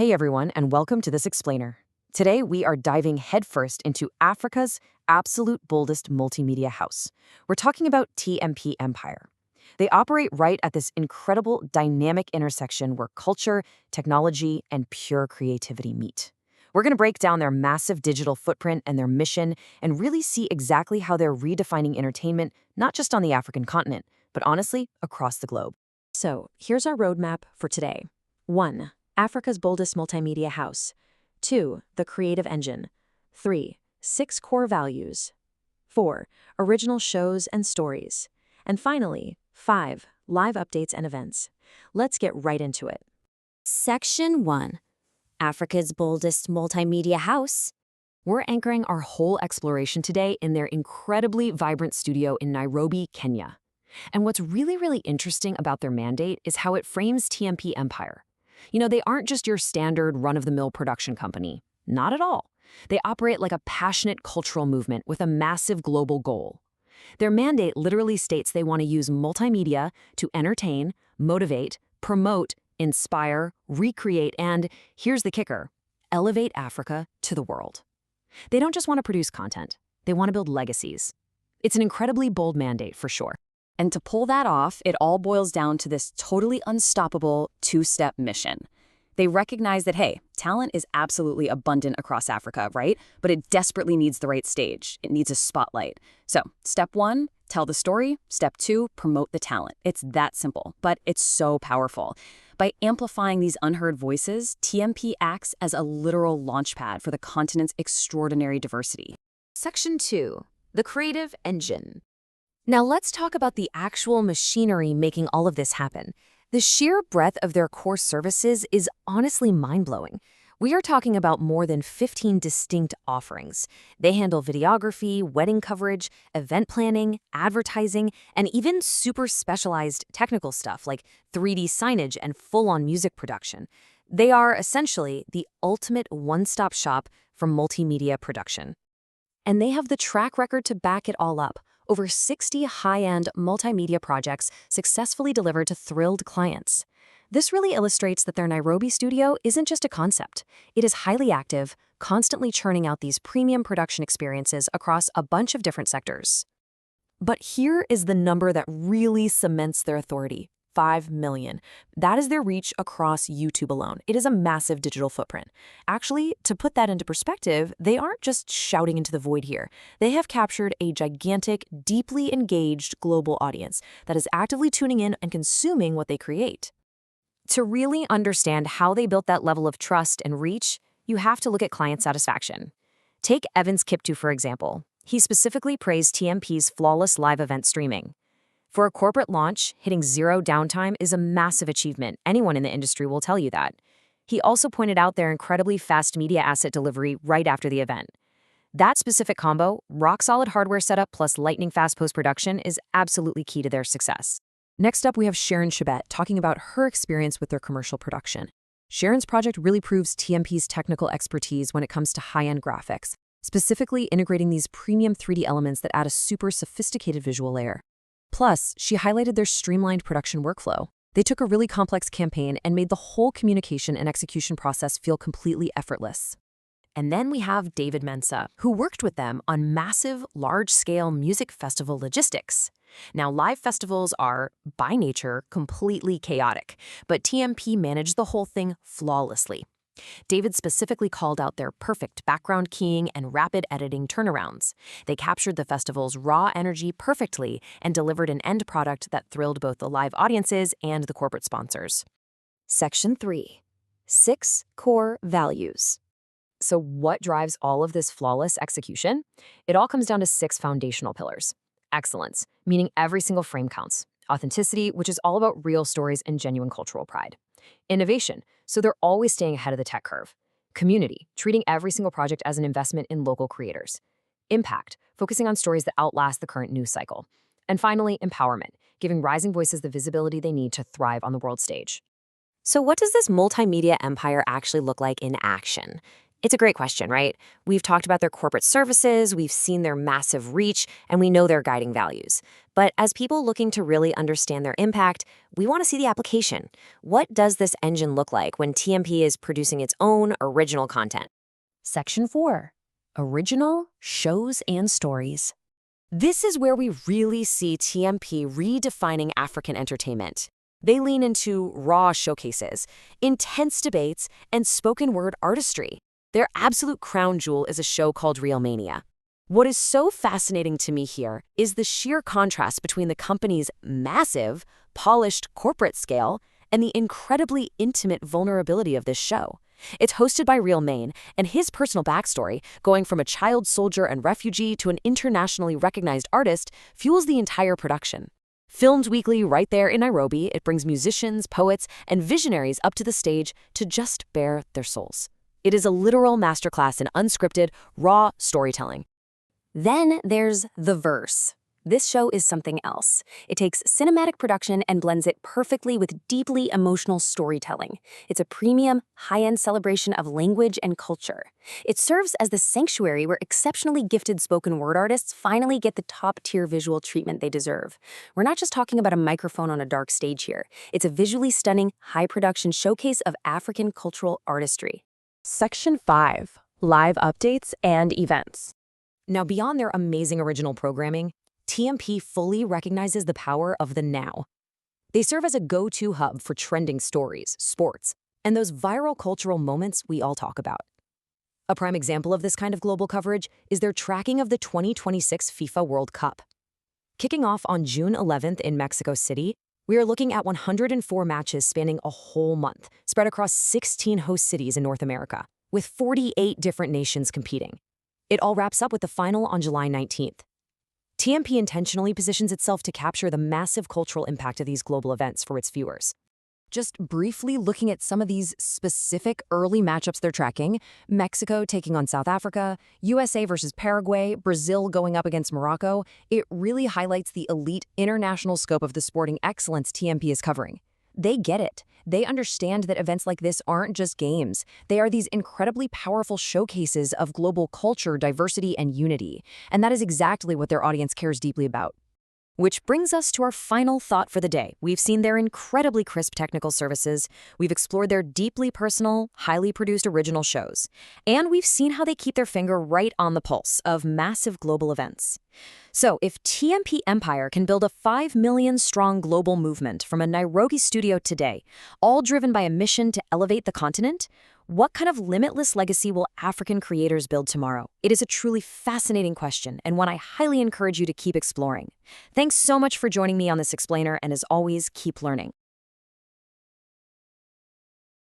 Hey everyone, and welcome to this explainer. Today we are diving headfirst into Africa's absolute boldest multimedia house. We're talking about TMP Empire. They operate right at this incredible dynamic intersection where culture, technology, and pure creativity meet. We're going to break down their massive digital footprint and their mission and really see exactly how they're redefining entertainment, not just on the African continent, but honestly, across the globe. So, here's our roadmap for today. 1. Africa's boldest multimedia house. 2. The creative engine. 3. 6 core values. 4. Original shows and stories. And finally, 5. Live updates and events. Let's get right into it. Section 1. Africa's boldest multimedia house. We're anchoring our whole exploration today in their incredibly vibrant studio in Nairobi, Kenya. And what's really interesting about their mandate is how it frames TMP Empire. They aren't just your standard run-of-the-mill production company. Not at all. They operate like a passionate cultural movement with a massive global goal. Their mandate literally states they want to use multimedia to entertain, motivate, promote, inspire, recreate, and, here's the kicker, elevate Africa to the world. They don't just want to produce content. They want to build legacies. It's an incredibly bold mandate, for sure. And to pull that off, it all boils down to this totally unstoppable two-step mission. They recognize that, hey, talent is absolutely abundant across Africa, right? But it desperately needs the right stage. It needs a spotlight. So, step 1, tell the story. Step 2, promote the talent. It's that simple, but it's so powerful. By amplifying these unheard voices, TMP acts as a literal launchpad for the continent's extraordinary diversity. Section 2. The creative engine. Now let's talk about the actual machinery making all of this happen. The sheer breadth of their core services is honestly mind-blowing. We are talking about more than 15 distinct offerings. They handle videography, wedding coverage, event planning, advertising, and even super specialized technical stuff like 3D signage and full-on music production. They are essentially the ultimate one-stop shop for multimedia production. And they have the track record to back it all up. Over 60 high-end multimedia projects successfully delivered to thrilled clients. This really illustrates that their Nairobi studio isn't just a concept. It is highly active, constantly churning out these premium production experiences across a bunch of different sectors. But here is the number that really cements their authority: 5 million. That is their reach across YouTube alone. It is a massive digital footprint. Actually, to put that into perspective, they aren't just shouting into the void here. They have captured a gigantic, deeply engaged global audience that is actively tuning in and consuming what they create. To really understand how they built that level of trust and reach, you have to look at client satisfaction. Take Evans Kiptu, for example. He specifically praised TMP's flawless live event streaming. For a corporate launch, hitting 0 downtime is a massive achievement. Anyone in the industry will tell you that. He also pointed out their incredibly fast media asset delivery right after the event. That specific combo, rock-solid hardware setup plus lightning-fast post-production, is absolutely key to their success. Next up, we have Sharon Chabet talking about her experience with their commercial production. Sharon's project really proves TMP's technical expertise when it comes to high-end graphics, specifically integrating these premium 3D elements that add a super sophisticated visual layer. Plus, she highlighted their streamlined production workflow. They took a really complex campaign and made the whole communication and execution process feel completely effortless. And then we have David Mensah, who worked with them on massive, large-scale music festival logistics. Now, live festivals are, by nature, completely chaotic, but TMP managed the whole thing flawlessly. David specifically called out their perfect background keying and rapid editing turnarounds. They captured the festival's raw energy perfectly and delivered an end product that thrilled both the live audiences and the corporate sponsors. Section 3. 6 core values. So what drives all of this flawless execution? It all comes down to 6 foundational pillars. Excellence, meaning every single frame counts. Authenticity, which is all about real stories and genuine cultural pride. Innovation, so they're always staying ahead of the tech curve. Community, treating every single project as an investment in local creators. Impact, focusing on stories that outlast the current news cycle. And finally, empowerment, giving rising voices the visibility they need to thrive on the world stage. So what does this multimedia empire actually look like in action? It's a great question, right? We've talked about their corporate services, we've seen their massive reach, and we know their guiding values. But as people looking to really understand their impact, we want to see the application. What does this engine look like when TMP is producing its own original content? Section 4. Original Shows and Stories. This is where we really see TMP redefining African entertainment. They lean into raw showcases, intense debates, and spoken word artistry. Their absolute crown jewel is a show called Realmania. What is so fascinating to me here is the sheer contrast between the company's massive, polished corporate scale and the incredibly intimate vulnerability of this show. It's hosted by Realmania, and his personal backstory, going from a child soldier and refugee to an internationally recognized artist, fuels the entire production. Filmed weekly right there in Nairobi, it brings musicians, poets, and visionaries up to the stage to just bare their souls. It is a literal masterclass in unscripted, raw storytelling. Then there's The Verse. This show is something else. It takes cinematic production and blends it perfectly with deeply emotional storytelling. It's a premium, high-end celebration of language and culture. It serves as the sanctuary where exceptionally gifted spoken word artists finally get the top-tier visual treatment they deserve. We're not just talking about a microphone on a dark stage here. It's a visually stunning, high-production showcase of African cultural artistry. Section 5. Live Updates and Events. Now, beyond their amazing original programming, TMP fully recognizes the power of the now. They serve as a go-to hub for trending stories, sports, and those viral cultural moments we all talk about. A prime example of this kind of global coverage is their tracking of the 2026 FIFA World Cup. Kicking off on June 11th in Mexico City, we are looking at 104 matches spanning a whole month, spread across 16 host cities in North America, with 48 different nations competing. It all wraps up with the final on July 19th. TMP intentionally positions itself to capture the massive cultural impact of these global events for its viewers. Just briefly looking at some of these specific early matchups they're tracking: Mexico taking on South Africa, USA versus Paraguay, Brazil going up against Morocco, it really highlights the elite international scope of the sporting excellence TMP is covering. They get it. They understand that events like this aren't just games. They are these incredibly powerful showcases of global culture, diversity, and unity. And that is exactly what their audience cares deeply about. Which brings us to our final thought for the day. We've seen their incredibly crisp technical services, we've explored their deeply personal, highly produced original shows, and we've seen how they keep their finger right on the pulse of massive global events. So if TMP Empire can build a 5 million strong global movement from a Nairobi studio today, all driven by a mission to elevate the continent, what kind of limitless legacy will African creators build tomorrow? It is a truly fascinating question, and one I highly encourage you to keep exploring. Thanks so much for joining me on this explainer, and as always, keep learning.